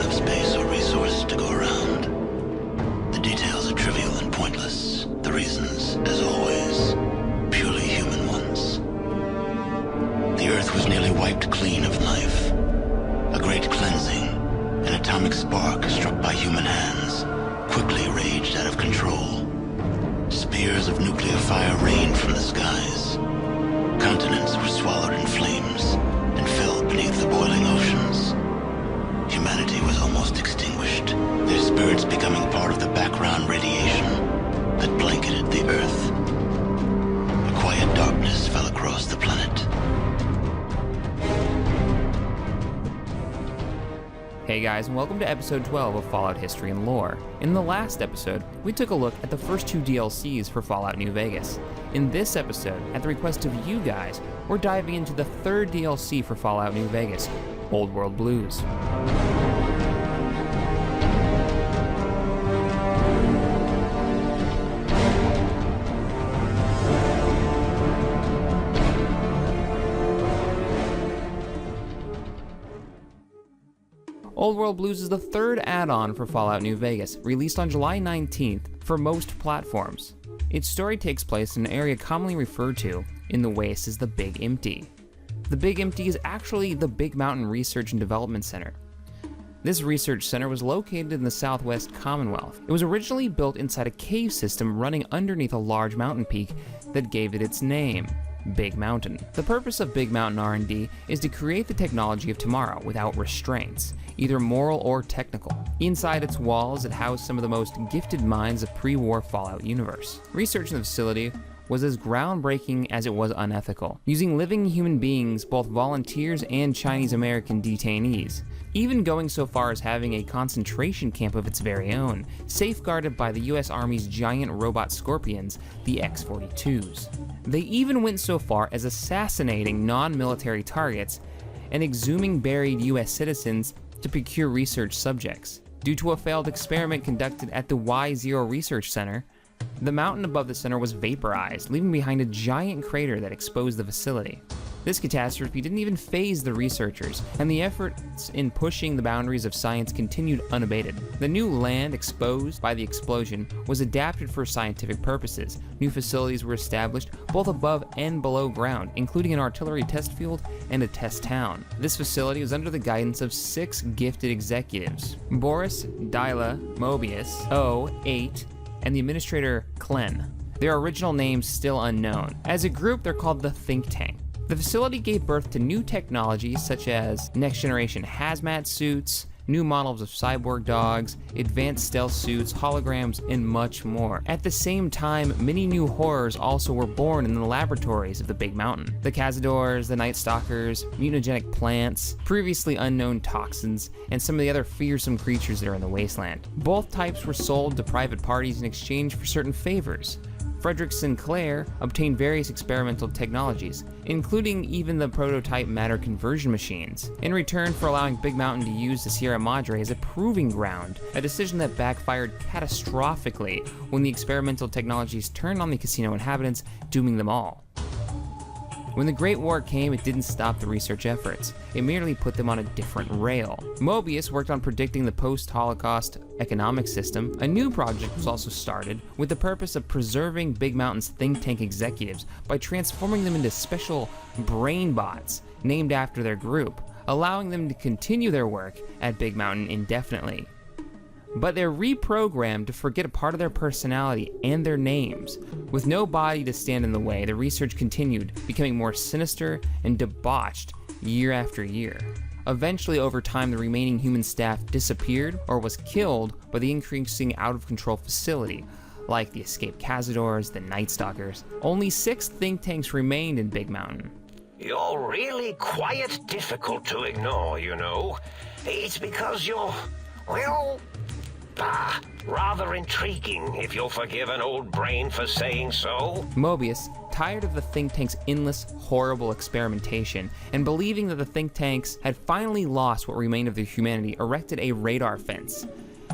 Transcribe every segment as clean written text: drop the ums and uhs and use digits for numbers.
enough space or resource to go around. The details are trivial and pointless. The reasons, as always, purely human ones. The Earth was nearly wiped clean of life. A great cleansing, an atomic spark struck by human hands, quickly raged out of control. Spears of nuclear fire rained from the skies. Continents were swallowed in flames and fell beneath the boiling oceans. Humanity was almost extinguished, their spirits becoming part of the background radiation that blanketed the Earth. A quiet darkness fell across the planet. Hey guys, and welcome to episode 12 of Fallout History and Lore. In the last episode, we took a look at the first two DLCs for Fallout New Vegas. In this episode, at the request of you guys, we're diving into the third DLC for Fallout New Vegas, Old World Blues. Old World Blues is the third add-on for Fallout New Vegas, released on July 19th for most platforms. Its story takes place in an area commonly referred to in the West as the Big Empty. The Big Empty is actually the Big Mountain Research and Development Center. This research center was located in the Southwest Commonwealth. It was originally built inside a cave system running underneath a large mountain peak that gave it its name, Big Mountain. The purpose of Big Mountain R&D is to create the technology of tomorrow without restraints, either moral or technical. Inside its walls, it housed some of the most gifted minds of pre-war Fallout universe. Research in the facility was as groundbreaking as it was unethical, using living human beings, both volunteers and Chinese-American detainees, even going so far as having a concentration camp of its very own, safeguarded by the US Army's giant robot scorpions, the X-42s. They even went so far as assassinating non-military targets and exhuming buried US citizens to procure research subjects. Due to a failed experiment conducted at the Y0 Research Center, the mountain above the center was vaporized, leaving behind a giant crater that exposed the facility. This catastrophe didn't even faze the researchers, and the efforts in pushing the boundaries of science continued unabated. The new land exposed by the explosion was adapted for scientific purposes. New facilities were established both above and below ground, including an artillery test field and a test town. This facility was under the guidance of 6 gifted executives: Boris, Dyla, Mobius, O, 8, and the administrator Klen. Their original names still unknown. As a group, they're called the Think Tank. The facility gave birth to new technologies such as next-generation hazmat suits, new models of cyborg dogs, advanced stealth suits, holograms, and much more. At the same time, many new horrors also were born in the laboratories of the Big Mountain. The Cazadors, the Night Stalkers, mutagenic plants, previously unknown toxins, and some of the other fearsome creatures that are in the wasteland. Both types were sold to private parties in exchange for certain favors. Frederick Sinclair obtained various experimental technologies, including even the prototype matter conversion machines, in return for allowing Big Mountain to use the Sierra Madre as a proving ground, a decision that backfired catastrophically when the experimental technologies turned on the casino inhabitants, dooming them all. When the Great War came, it didn't stop the research efforts. It merely put them on a different rail. Mobius worked on predicting the post-Holocaust economic system. A new project was also started with the purpose of preserving Big Mountain's think tank executives by transforming them into special brain bots named after their group, allowing them to continue their work at Big Mountain indefinitely. But they're reprogrammed to forget a part of their personality and their names. With no body to stand in the way, the research continued, becoming more sinister and debauched year after year. Eventually, over time, the remaining human staff disappeared or was killed by the increasing out-of-control facility, like the escaped Cazadors, the Night Stalkers. Only 6 think tanks remained in Big Mountain. You're really quite difficult to ignore, you know. It's because you're, well, rather intriguing, if you'll forgive an old brain for saying so. Mobius, tired of the think tank's endless, horrible experimentation, and believing that the think tanks had finally lost what remained of their humanity, erected a radar fence,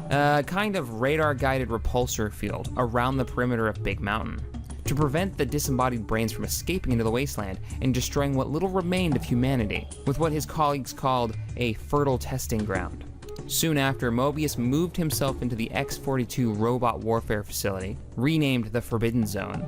a kind of radar-guided repulsor field around the perimeter of Big Mountain, to prevent the disembodied brains from escaping into the wasteland and destroying what little remained of humanity, with what his colleagues called a fertile testing ground. Soon after, Mobius moved himself into the X-42 robot warfare facility, renamed the Forbidden Zone,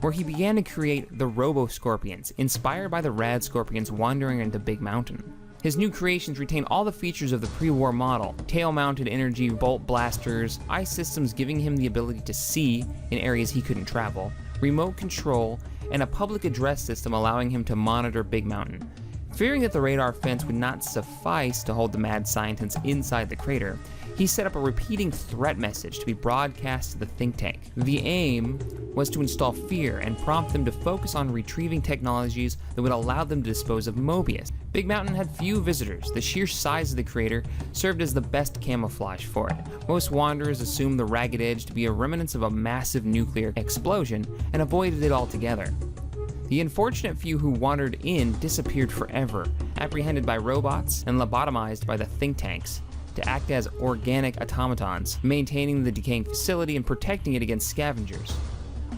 where he began to create the Robo-Scorpions, inspired by the rad scorpions wandering into Big Mountain. His new creations retain all the features of the pre-war model: tail-mounted energy bolt blasters, ice systems giving him the ability to see in areas he couldn't travel, remote control, and a public address system allowing him to monitor Big Mountain. Fearing that the radar fence would not suffice to hold the mad scientists inside the crater, he set up a repeating threat message to be broadcast to the think tank. The aim was to install fear and prompt them to focus on retrieving technologies that would allow them to dispose of Mobius. Big Mountain had few visitors. The sheer size of the crater served as the best camouflage for it. Most wanderers assumed the ragged edge to be a remnant of a massive nuclear explosion and avoided it altogether. The unfortunate few who wandered in disappeared forever, apprehended by robots and lobotomized by the think tanks to act as organic automatons, maintaining the decaying facility and protecting it against scavengers.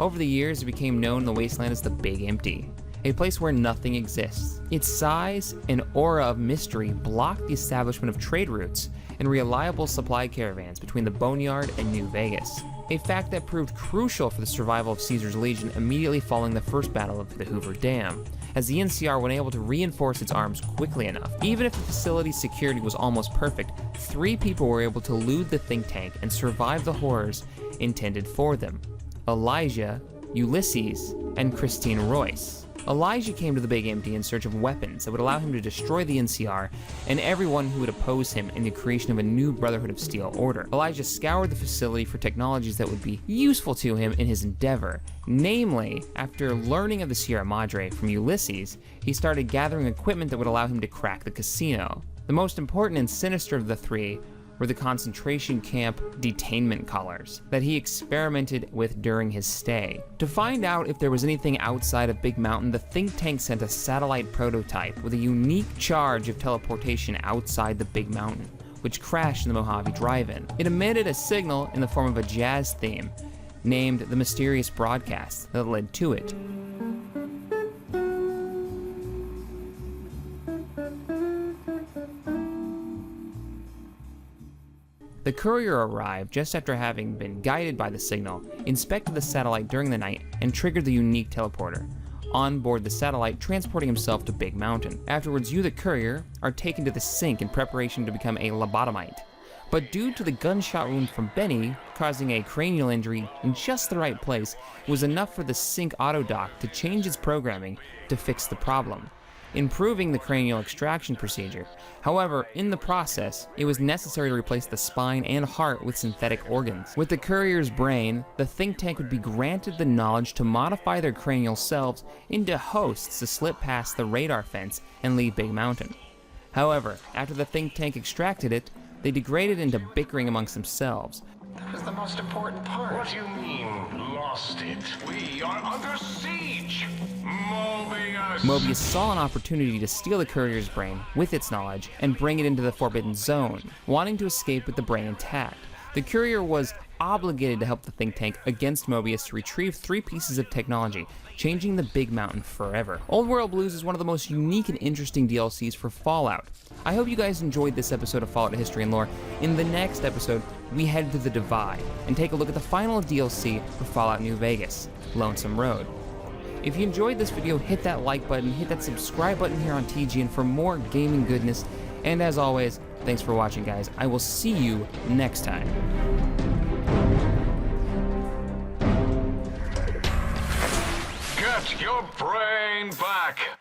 Over the years, it became known in the wasteland as the Big Empty, a place where nothing exists. Its size and aura of mystery blocked the establishment of trade routes and reliable supply caravans between the Boneyard and New Vegas, a fact that proved crucial for the survival of Caesar's Legion immediately following the first battle of the Hoover Dam, as the NCR wasn't able to reinforce its arms quickly enough. Even if the facility's security was almost perfect, 3 people were able to elude the think tank and survive the horrors intended for them: Elijah, Ulysses, and Christine Royce. Elijah came to the Big Empty in search of weapons that would allow him to destroy the NCR and everyone who would oppose him in the creation of a new Brotherhood of Steel order. Elijah scoured the facility for technologies that would be useful to him in his endeavor. Namely, after learning of the Sierra Madre from Ulysses, he started gathering equipment that would allow him to crack the casino. The most important and sinister of the 3 were the concentration camp detainment collars that he experimented with during his stay. To find out if there was anything outside of Big Mountain, the think tank sent a satellite prototype with a unique charge of teleportation outside the Big Mountain, which crashed in the Mojave Drive-In. It emitted a signal in the form of a jazz theme named the Mysterious Broadcast that led to it. The courier arrived just after having been guided by the signal, inspected the satellite during the night, and triggered the unique teleporter. On board the satellite, transporting himself to Big Mountain. Afterwards, you, the courier, are taken to the sink in preparation to become a lobotomite. But due to the gunshot wound from Benny, causing a cranial injury in just the right place, it was enough for the sink autodock to change its programming to fix the problem, improving the cranial extraction procedure. However, in the process, it was necessary to replace the spine and heart with synthetic organs. With the courier's brain, the think tank would be granted the knowledge to modify their cranial selves into hosts to slip past the radar fence and leave Big Mountain. However, after the think tank extracted it, they degraded into bickering amongst themselves. That was the most important part. What do you mean, lost it? We are under siege! Mobius saw an opportunity to steal the courier's brain with its knowledge and bring it into the Forbidden Zone, wanting to escape with the brain intact. The courier was obligated to help the think tank against Mobius to retrieve 3 pieces of technology, changing the Big Mountain forever. Old World Blues is one of the most unique and interesting DLCs for Fallout. I hope you guys enjoyed this episode of Fallout History and Lore. In the next episode, we head to the Divide and take a look at the final DLC for Fallout New Vegas, Lonesome Road. If you enjoyed this video, hit that like button, hit that subscribe button here on TGN for more gaming goodness, and as always, thanks for watching, guys. I will see you next time. Get your brain back!